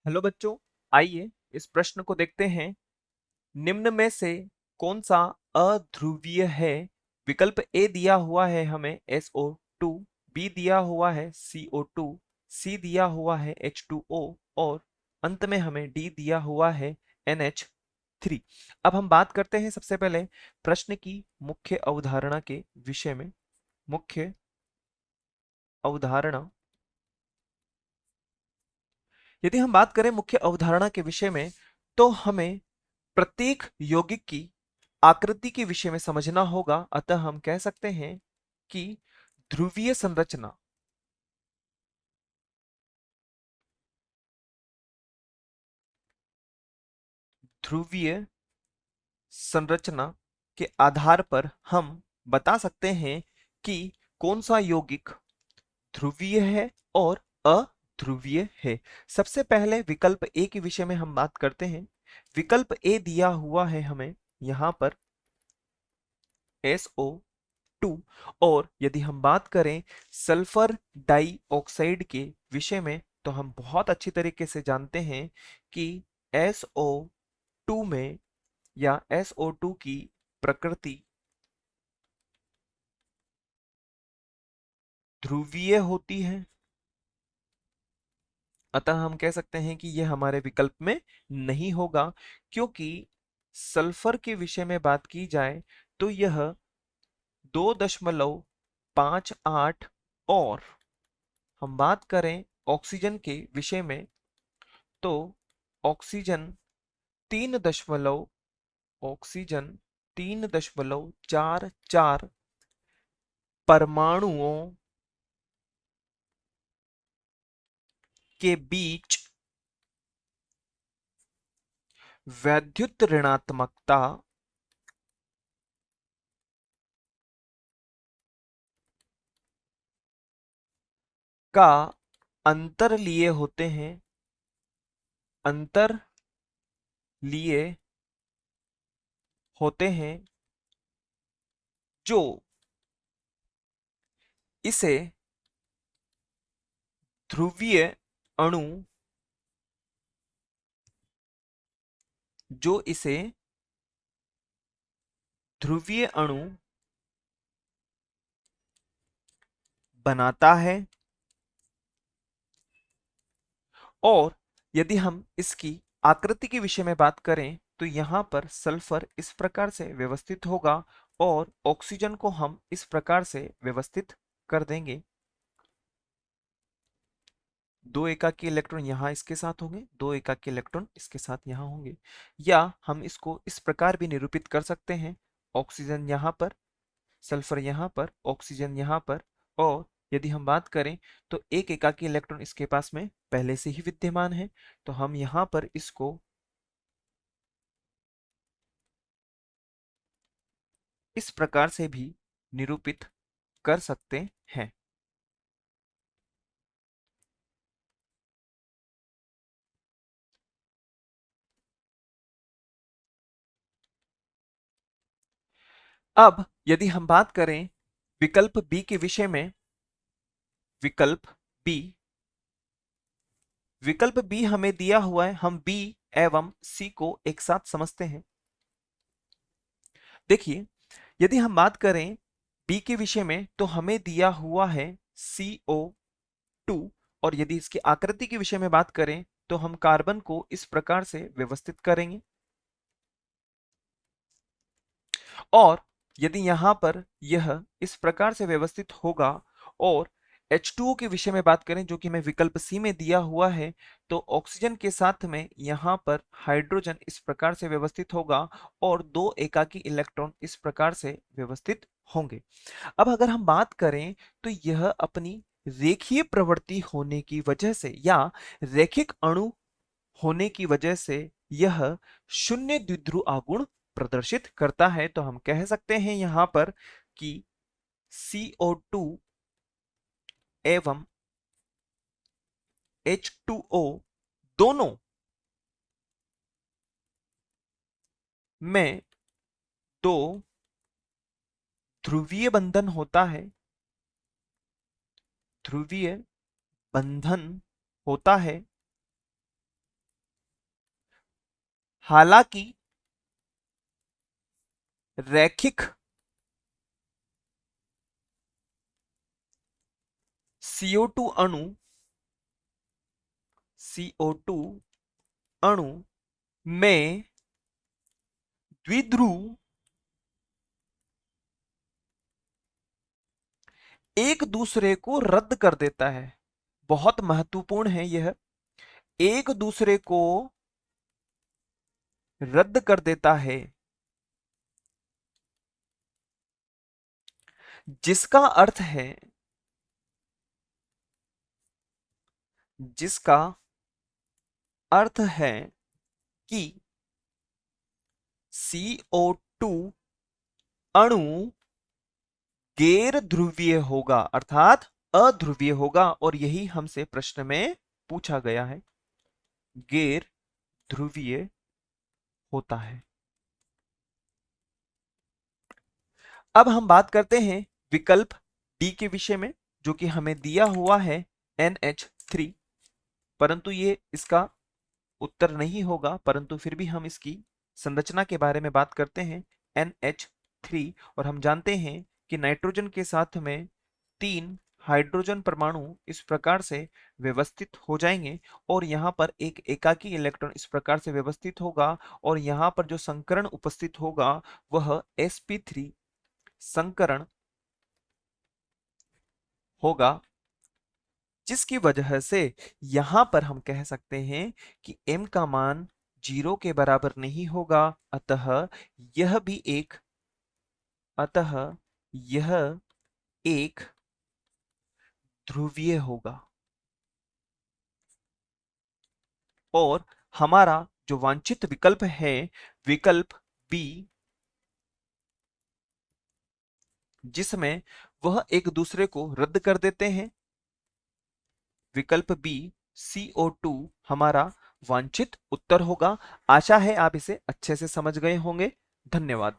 Hello बच्चों, आइए इस प्रश्न को देखते हैं। निम्न में से कौन सा अध्रुवीय है? विकल्प ए दिया हुआ है हमें SO2, बी दिया हुआ है CO2, सी दिया हुआ है H2O और अंत में हमें डी दिया हुआ है NH3। अब हम बात करते हैं सबसे पहले प्रश्न की मुख्य अवधारणा के विषय में। मुख्य अवधारणा, यदि हम बात करें मुख्य अवधारणा के विषय में, तो हमें प्रत्येक यौगिक की आकृति के विषय में समझना होगा। अतः हम कह सकते हैं कि ध्रुवीय संरचना ध्रुवीय संरचना के आधार पर हम बता सकते हैं कि कौन सा यौगिक ध्रुवीय है और अध्रुवीय है। सबसे पहले विकल्प ए के विषय में हम बात करते हैं। विकल्प ए दिया हुआ है हमें यहां पर SO2। और यदि हम बात करें सल्फर डाइऑक्साइड के विषय में, तो हम बहुत अच्छी तरीके से जानते हैं कि SO2 में या SO2 की प्रकृति ध्रुवीय होती है। अतः हम कह सकते हैं कि यह हमारे विकल्प में नहीं होगा, क्योंकि सल्फर के विषय में बात की जाए तो यह 2.58 और हम बात करें ऑक्सीजन के विषय में, तो ऑक्सीजन तीन दशमलव ऑक्सीजन 3.44 परमाणुओं के बीच वैद्युत ऋणात्मकता का अंतर लिए होते हैं। अंतर लिए होते हैं जो इसे ध्रुवीय अणु जो इसे ध्रुवीय अणु बनाता है। और यदि हम इसकी आकृति के विषय में बात करें, तो यहाँ पर सल्फर इस प्रकार से व्यवस्थित होगा और ऑक्सीजन को हम इस प्रकार से व्यवस्थित कर देंगे। दो एकाकी इलेक्ट्रॉन यहाँ इसके साथ होंगे, दो एकाकी इलेक्ट्रॉन इसके साथ यहाँ होंगे। या हम इसको इस प्रकार भी निरूपित कर सकते हैं, ऑक्सीजन यहाँ पर, सल्फर यहाँ पर, ऑक्सीजन यहाँ पर। और यदि हम बात करें तो एक एकाकी इलेक्ट्रॉन इसके पास में पहले से ही विद्यमान है, तो हम यहाँ पर इसको इस प्रकार से भी निरूपित कर सकते हैं। अब यदि हम बात करें विकल्प बी के विषय में, विकल्प बी विकल्प बी हमें दिया हुआ है। हम बी एवं सी को एक साथ समझते हैं। देखिए, यदि हम बात करें बी के विषय में, तो हमें दिया हुआ है CO2। और यदि इसकी आकृति के विषय में बात करें, तो हम कार्बन को इस प्रकार से व्यवस्थित करेंगे। और यदि यहां पर यह इस प्रकार से व्यवस्थित होगा, और H2O के विषय में बात करें जो कि हमें विकल्प सी में दिया हुआ है, तो ऑक्सीजन के साथ में यहां पर हाइड्रोजन इस प्रकार से व्यवस्थित होगा और दो एकाकी इलेक्ट्रॉन इस प्रकार से व्यवस्थित होंगे। अब अगर हम बात करें, तो यह अपनी रेखीय प्रवृत्ति होने की वजह से या रैखिक अणु होने की वजह से यह शून्य द्विध्रुव आघूर्ण प्रदर्शित करता है। तो हम कह सकते हैं यहां पर कि CO2 एवं H2O दोनों में दो ध्रुवीय बंधन होता है। ध्रुवीय बंधन होता है हालांकि रैखिक CO2 अणु CO2 अणु में द्विध्रुव एक दूसरे को रद्द कर देता है। बहुत महत्वपूर्ण है यह। एक दूसरे को रद्द कर देता है, जिसका अर्थ है जिसका अर्थ है कि CO2 अणु गैर ध्रुवीय होगा, अर्थात अध्रुवीय होगा, और यही हमसे प्रश्न में पूछा गया है। गैर ध्रुवीय होता है। अब हम बात करते हैं विकल्प डी के विषय में, जो कि हमें दिया हुआ है NH3, परंतु ये इसका उत्तर नहीं होगा, परंतु फिर भी हम इसकी संरचना के बारे में बात करते हैं। NH3, और हम जानते हैं कि नाइट्रोजन के साथ में 3 हाइड्रोजन परमाणु इस प्रकार से व्यवस्थित हो जाएंगे, और यहाँ पर एक एकाकी इलेक्ट्रॉन इस प्रकार से व्यवस्थित होगा, और यहाँ पर जो संकरण उपस्थित होगा वह sp3 संकरण होगा, जिसकी वजह से यहां पर हम कह सकते हैं कि m का मान 0 के बराबर नहीं होगा। यह भी एक अतः यह एक ध्रुवीय होगा, और हमारा जो वांछित विकल्प है विकल्प बी, जिसमें वह एक दूसरे को रद्द कर देते हैं, विकल्प बी CO2 हमारा वांछित उत्तर होगा। आशा है आप इसे अच्छे से समझ गए होंगे। धन्यवाद।